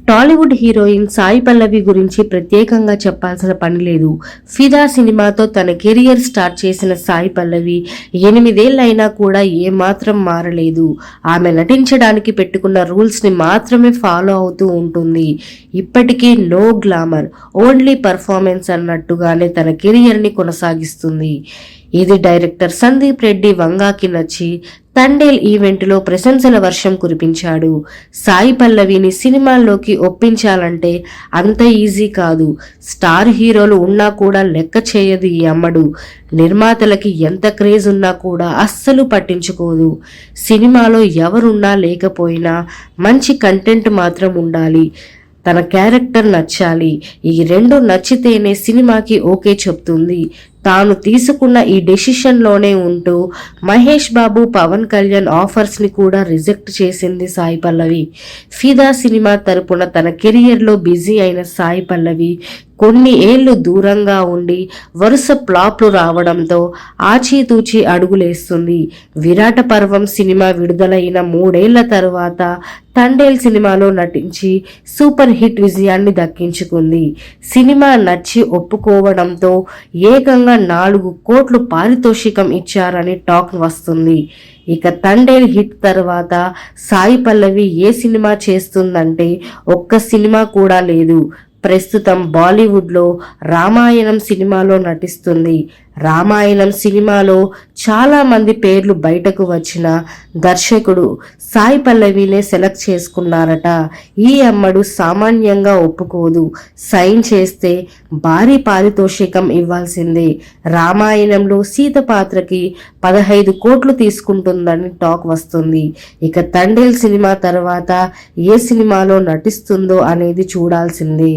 Tollywood heroine Sai Pallavi గురించి ప్రత్యేకంగా చెప్పాల్సిన పని లేదు. ఫిదా సినిమాతో తన కెరియర్ స్టార్ట్ చేసిన సాయి పల్లవి 8 ఏళ్లైనా కూడా ఏమాత్రం మారలేదు. ఆమె నటించడానికి పెట్టుకున్న రూల్స్ ని మాత్రమే ఫాలో అవుతూ ఉంటుంది. ఇప్పటికీ నో గ్లామర్, ఓన్లీ పర్ఫార్మెన్స్ అన్నట్టుగానే తన కెరియర్ ని కొనసాగిస్తుంది. ఇది డైరెక్టర్ సందీప్ రెడ్డి వంగాకి నచ్చి తండేల్ ఈవెంట్లో ప్రశంసల వర్షం కురిపించాడు. సాయి పల్లవిని సినిమాల్లోకి ఒప్పించాలంటే అంత ఈజీ కాదు. స్టార్ హీరోలు ఉన్నా కూడా లెక్క చేయదు ఈ అమ్మడు. నిర్మాతలకి ఎంత క్రేజ్ ఉన్నా కూడా అస్సలు పట్టించుకోదు. సినిమాలో ఎవరున్నా లేకపోయినా మంచి కంటెంట్ మాత్రం ఉండాలి. తన క్యారెక్టర్ నచ్చాలి. ఈ రెండు నచ్చితేనే సినిమాకి ఓకే చెప్తుంది. తాను తీసుకున్న ఈ డెసిషన్లోనే ఉంటూ మహేష్ బాబు, పవన్ కళ్యాణ్ ఆఫర్స్ ని కూడా రిజెక్ట్ చేసింది సాయి పల్లవి. ఫిదా సినిమా తరపున తన కెరియర్లో బిజీ అయిన సాయి పల్లవి కొన్ని ఏళ్లు దూరంగా ఉండి వరుస ప్లాప్లు రావడంతో ఆచితూచి అడుగులేస్తుంది. విరాట పర్వం సినిమా విడుదలైన 3 ఏళ్ల తరువాత తండేల్ సినిమాలో నటించి సూపర్ హిట్ విజయాన్ని దక్కించుకుంది. సినిమా నచ్చి ఒప్పుకోవడంతో ఏకంగా 4 కోట్లు పారితోషికం ఇచ్చారని టాక్ వస్తుంది. ఇక తండేల్ హిట్ తర్వాత సాయి పల్లవి ఏ సినిమా చేస్తుందంటే ఒక్క సినిమా కూడా లేదు. ప్రస్తుతం బాలీవుడ్లో రామాయణం సినిమాలో నటిస్తుంది. రామాయణం సినిమాలో చాలా మంది పేర్లు బయటకు వచ్చిన దర్శకుడు సాయి పల్లవినే సెలెక్ట్ చేసుకున్నారట. ఈ అమ్మడు సామాన్యంగా ఒప్పుకోదు. సైన్ చేస్తే భారీ పారితోషికం ఇవ్వాల్సిందే. రామాయణంలో సీత పాత్రకి 15 కోట్లు తీసుకుంటుందని టాక్ వస్తుంది. ఇక తండేల్ సినిమా తర్వాత ఏ సినిమాలో నటిస్తుందో అనేది చూడాల్సిందే.